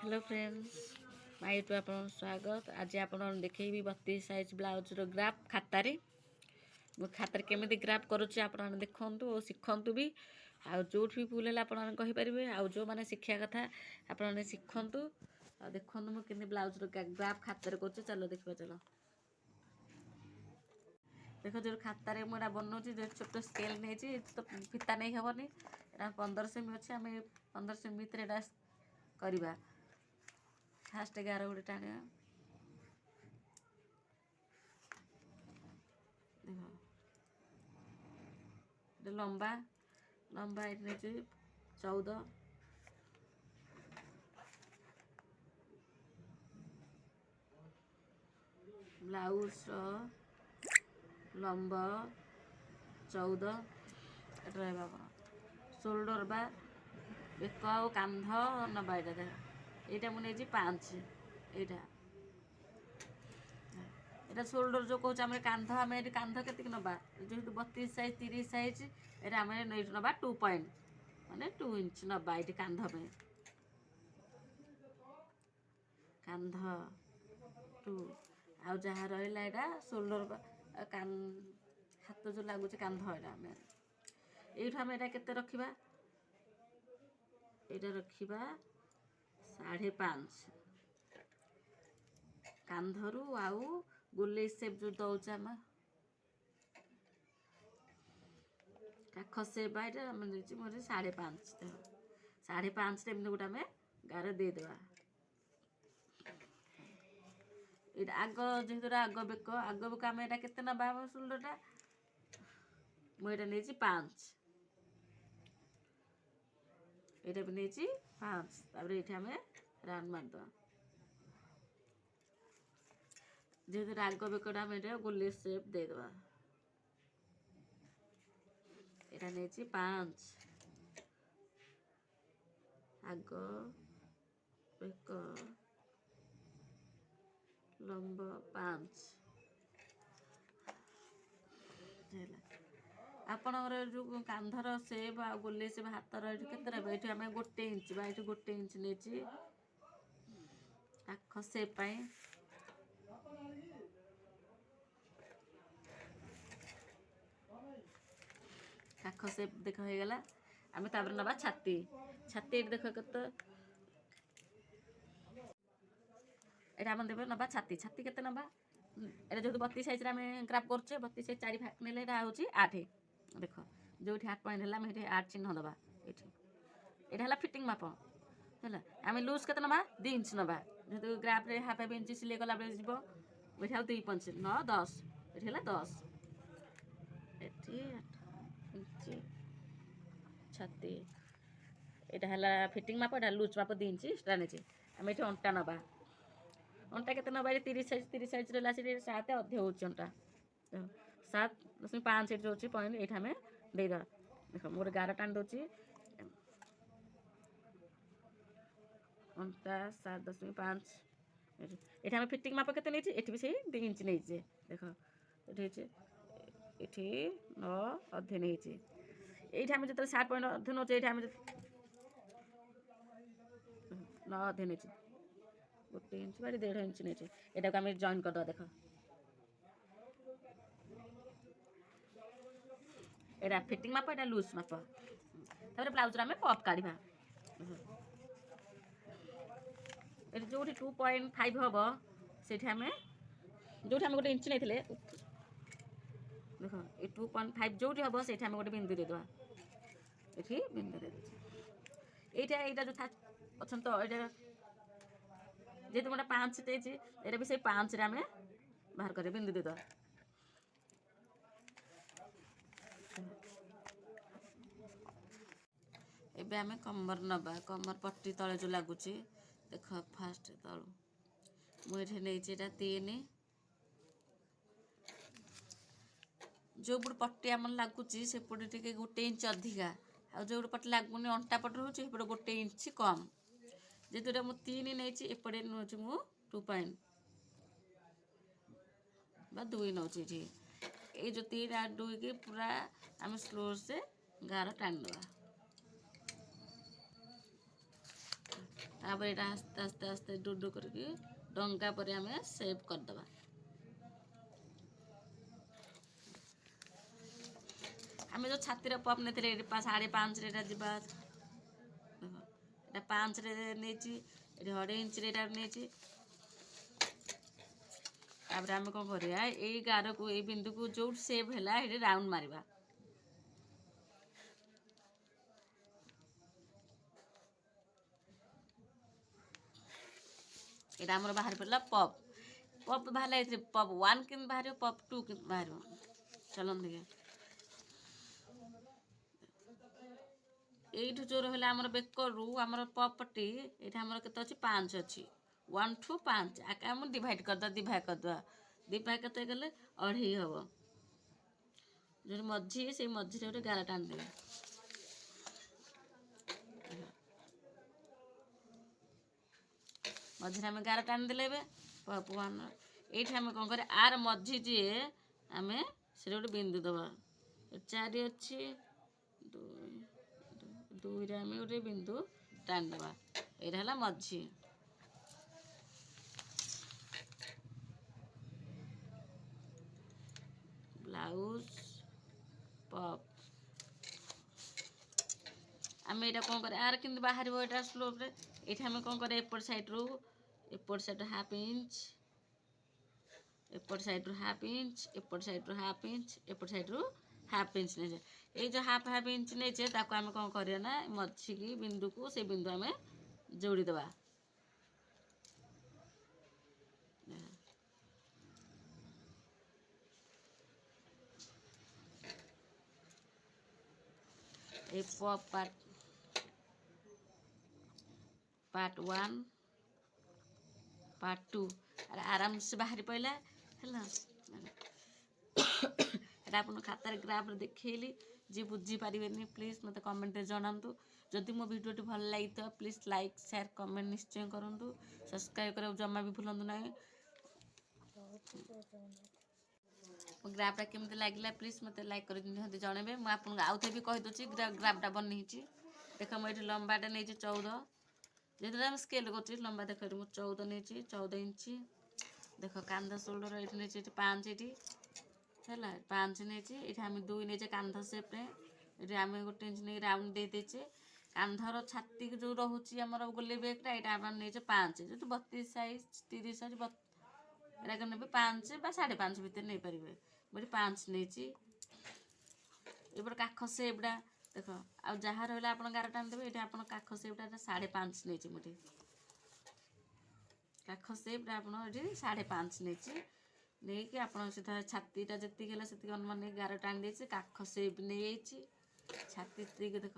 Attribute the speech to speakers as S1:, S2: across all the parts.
S1: Hello friends my YouTube आपन स्वागत। आज आप देखी 32 साइज ब्लाउज ग्राफ खातार मो खातार केमी ग्राफ करुच्ची आप देखु और शिखु भी आ जो भी भूल है आपरे आ जो मैंने शिक्षा कथा आपने शिखु आ देखु मुझे ब्लाउज ग्राफ खातार कर चलो देखा चलो देख जो खातार मुझे बनाऊँगी जो छोट स्केल नहीं तो फिता नहीं हेनी 15 सेमी अच्छे आम 15 सेमी भितर करवा फास्ट गार गोटे टाणिया देख लंबा लंबा ये 14 ब्लाउज लंबा 14 रहा शोल्डर बा बेक आ कांध नबा यहाँ मुझे 5 यहाँ शोल्डर जो कौच आम कांध आम ये कांध के नबा जेहतु 32 साइज 30 साइज ये आम नबा 2 पॉइंट माने 2 इंच नबा ये कांध में कांध 2 आ जहाँ रहा यहाँ शोल्डर हाथ जो लगुच कांध यहाँ आम यहाँ के रखा ये रखा 5.5 कांधरू आउ गोले सेप जो दौच आम काख सेप ये मुझे 5.5 5.5 एमती गोटे आम गार देदेवा ये आग जेहतु आग बेक आम यहाँ के नबा शोल्डरटा मुझे नहीं 5 ये भी नहीं 5 ये आम राउंड मारद जेहतु राग बेकटा आम ये गोले सेप देदेवा यहाँ नहीं 5 आग बेक लंबा 5 आपणकर जो कांधर सेप आ गोले सेप हाथर ये आम 1 इंच बा ये 1 इंच नहीं काख सेप काख सेप देख हो गला आम तापर नबा छाती छाती देख कत ये आम देवे नबा छाती छाती के नबा ये जो 32 साइज आम ग्राफ कर 32 साइज 4 भाग ने हूँ 8 देख जो 8 पॉइंट है 8 चिन्ह दबा ये है फिटिंग माप है आम लुज के नबा 2 इंच नबा जेहतु ग्राफ रे हाफ इंच सिले गला बेले जीव ये 2 पंच 9 10 ये है 10 इंच छाती यहाँ है फिटिंग माप यहाँ लुज माप 2 इंच एक्सट्रा नहीं आम ये अंटा नबा अंटा के नबा 30 साइज रहा 7 अधे हो अंटा 7.5 जो अच्छी पॉइंट ये आम देद देख मोटे गार टाणी दूसरी अंटा 7.5 ये आम फिटिंग माप के नहीं ये भी से 2 इंच नहीं देख ये 9 अधे नहीं ये आम जो 7 पॉइंट अधे नौ ये आम 9 अधे नहीं 1 इंच बा 1.5 इंच नहीं यहाँ आम जॉइन करदे देख यहाँ फिटिंग माप यहाँ लुज माप तापर ब्लाउज आम पप काढ़ा जो 2.5 हम से आम जो गोटे इंच नहीं देख ये 2.5 जो हम से आम गोटे बिंदु देदेवा ये बिंदु दे यहाँ जो अच्छा तो ये जेहतु गोटे 5 ये भी से 5 आम बाहर कर बिंदु देदेवा एबे आमे कमर नबा कमर पट्टी तले जो लगुच देख फास्ट तलू मुझे नहीं 3 जो पट पट्टी आम लगुच से पटे टे 1 इंच अधिका आ जो पट लगुनि अंटा पट रोचे 1 इंच कम जेहतु मुझे 3 नहीं एपटे नौ 2 पॉइंट बा 2 नौ ये जो 3 8 2 की पूरा आम स्लो से गार टाणी दबा ତାପରେ ଏଇଟା ଆସ୍ତେ ଆସ୍ତେ ଆସ୍ତେ ଡୁଡୁ କରିକି ଡଙ୍ଗା ପରେ ଆମେ ସେଭ୍ କରିଦେବା। ଆମେ ଯେଉଁ ଛାତିର ପପ୍ ନେଇଥିଲେ ଏଠି 5.5 ଏଇଟା ଯିବା। ଦେଖ ଏଇଟା 5ରେ ନେଇଛି, ଏଠି 2.5 ଇଞ୍ଚରେ ଏଇଟା ନେଇଛି। ତାପରେ ଆମେ କ'ଣ କରିବା, ଏଇ ଗାରକୁ ଏଇ ବିନ୍ଦୁକୁ ଯେଉଁଠି ସେଭ୍ ହେଲା ସେଠି ରାଉଣ୍ଡ ମାରିବା। ଏଇଟା ଆମର ବାହାରି ପଡ଼ିଲା ପପ୍। ପପ୍ ବାହାରିଲା ଏଥିରେ ପପ୍ 1 କେମିତି ବାହାରିବ, ପପ୍ 2 କେମିତି ବାହାରିବ। ଚାଲନ୍ତୁ ଦେଖିବା। এইଠୁ ଯେଉଁ ରହିଲା ଆମର ବେକରୁ ଆମର ପପଟି, ଏଇଠି ଆମର କେତେ ଅଛି, 5 ଅଛି। 1 ଠୁ 5 ଆକା ଆମେ ଡିଭାଇଡ଼ କରିଦେବା, ଦିଭାଗ କେତେ ଗଲେ 2.5 ହେବ। ଯେଉଁଠି ମଝି ସେଇ ମଝିରେ ଗୋଟେ ଗାର ଟାଣିଦେବେ। ମଝିରେ ଆମେ ଗାର ଟାଣିଦେଲେ। ଏବେ ପପ୍ 1 ଏଇଠି ଆମେ କ'ଣ କରିବା, ଆର ମଝି ଯିଏ ଆମେ ସେଠି ଗୋଟେ ବିନ୍ଦୁ ଦେବା। 4 ଅଛି, 2ରେ ଆମେ ଗୋଟେ ବିନ୍ଦୁ ଟାଣିଦେବା। ଏଇଟା ହେଲା ମଝି। ବ୍ଲାଉଜ ପପ୍ ଆମେ ଏଇଟା କ'ଣ କରିବା, ଆର କେମିତି ବାହାରିବ ଏଇଟା ସ୍ଲୋପରେ। ଏଇଠି ଆମେ କ'ଣ କରିବା, ଏପଟ ସାଇଡ଼୍ରୁ ହାଫ୍ ଇଞ୍ଚ, ଏପଟ ସାଇଡ଼୍ରୁ ହାଫ୍ ଇଞ୍ଚ, ଏପଟ ସାଇଡ଼୍ରୁ ହାଫ୍ ଇଞ୍ଚ, ଏପଟ ସାଇଡ଼୍ରୁ ହାଫ୍ ଇଞ୍ଚ ନେଇଛେ। ଏଇ ଯେଉଁ ହାଫ୍ ଇଞ୍ଚ ନେଇଛେ ତାକୁ ଆମେ କ'ଣ କରିବା ନା, ମଝିକି ବିନ୍ଦୁକୁ ସେଇ ବିନ୍ଦୁ ଆମେ ଯୋଡ଼ିଦେବା। এই পপ ପାର୍ଟ 1 ପାର୍ଟ 2 ଆରାମସେ ବାହାରି ପଡ଼ିଲା ହେଲା। ଏଇଟା ଆପଣ ଖାତାରେ ଗ୍ରାଫରେ ଦେଖେଇଲି। ଯିଏ ବୁଝିପାରିବେନି ପ୍ଲିଜ୍ ମୋତେ କମେଣ୍ଟରେ ଜଣାନ୍ତୁ। ଯଦି ମୋ ଭିଡ଼ିଓଟି ଭଲ ଲାଗିଥିବ ପ୍ଲିଜ୍ ଲାଇକ୍ ସେୟାର କମେଣ୍ଟ ନିଶ୍ଚୟ କରନ୍ତୁ। ସବସ୍କ୍ରାଇବ୍ କରିବାକୁ ଜମା ବି ଭୁଲନ୍ତୁ ନାହିଁ। ମୋ ଗ୍ରାଫଟା କେମିତି ଲାଗିଲା ପ୍ଲିଜ୍ ମୋତେ ଲାଇକ୍ କରି ନିହାତି ଜଣାଇବେ। ମୁଁ ଆପଣଙ୍କୁ ଆଉଥରେ ବି କହିଦେଉଛି ଗ୍ରାଫଟା ବନେଇଛି। ଦେଖ ମୁଁ ଏଠି ଲମ୍ବାଟା ନେଇଛି 14, ଯେହେତୁ ଆମେ ସ୍କେଲ୍ କରୁଛି ଲମ୍ବା। ଦେଖ ଏଠି ମୁଁ 14 ନେଇଛି, 14 ଇଞ୍ଚ। ଦେଖ କାନ୍ଧ ସୋଲ୍ଡର ଏଠି ନେଇଛି, ଏଠି 5 ଏଠି ହେଲା, 5 ନେଇଛି। ଏଠି ଆମେ 2 ନେଇଛେ କାନ୍ଧ ସେପ୍ରେ। ଏଠି ଆମେ 1 ଇଞ୍ଚ ନେଇ ରାଉଣ୍ଡ ଦେଇଦେଇଛେ। କାନ୍ଧର ଛାତି ଯେଉଁ ରହୁଛି ଆମର ଗୋଲେଇ ବେଗଟା, ଏଇଟା ଆମେ ନେଇଛେ 5। ଯେହେତୁ 32 ସାଇଜ୍ 30 ସାଇଜ୍ ଏଇଟାକ ନେବେ 5 ବା 5.5 ଭିତରେ ନେଇପାରିବେ। ମୁଁ ଏଠି 5 ନେଇଛି। ଏପଟେ କାଖ ସେପ୍ଟା ଦେଖ, ଆଉ ଯାହା ରହିଲା ଆପଣ ଗାର ଟାଣିଦେବେ। ଏଠି ଆପଣ କାଖ ସେପ୍ଟା 5.5 ନେଇଛି। ମୁଁ ଏଠି କାଖ ସେପ୍ଟା ଆପଣ ଏଠି 5.5 ନେଇଛି। ନେଇକି ଆପଣ ସିଧା ଛାତିଟା ଯେତିକି ହେଲା ସେତିକି ଅନୁମାନ ନେଇକି ଗାର ଟାଣି ଦେଇଛି। କାଖ ସେପ୍ ନେଇଯାଇଛି। ଛାତି ଏତିକି ଦେଖ,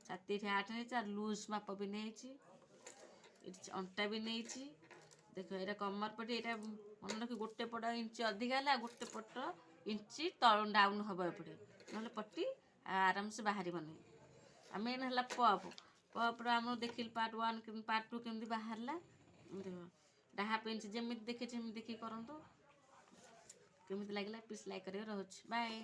S1: ଛାତି ଏଠି 8 ନେଇଛି। ଆଉ ଲୁଜ୍ ମାପ ବି ନେଇଛି। ଏଠି ଅଣ୍ଟା ବି ନେଇଛି। ଦେଖ ଏଇଟା କମର ପଟେ, ଏଇଟା ମନେ ରଖି ଗୋଟେ ପଟ ଇଞ୍ଚ ଅଧିକା ହେଲା, ଗୋଟେ ପଟ ଇଞ୍ଚ ତଳ ଡାଉନ୍ ହେବ ଏପଟେ, ନହେଲେ ପଟି ଆରାମସେ ବାହାରିବନି। ଆଉ ମେନ୍ ହେଲା ପପ୍ର ଆମର ଦେଖିଲି ପାର୍ଟ 1 ପାର୍ଟ 2 କେମିତି ବାହାରିଲା। ଦେଖ ଏଇଟା ହାଫ୍ ଇଞ୍ଚ ଯେମିତି ଦେଖିଛି ସେମିତି ଦେଖିକି କରନ୍ତୁ। କେମିତି ଲାଗିଲା ପ୍ଲିଜ୍ ଲାଇକ୍ କରିବେ। ରହୁଛି, ବାଏ।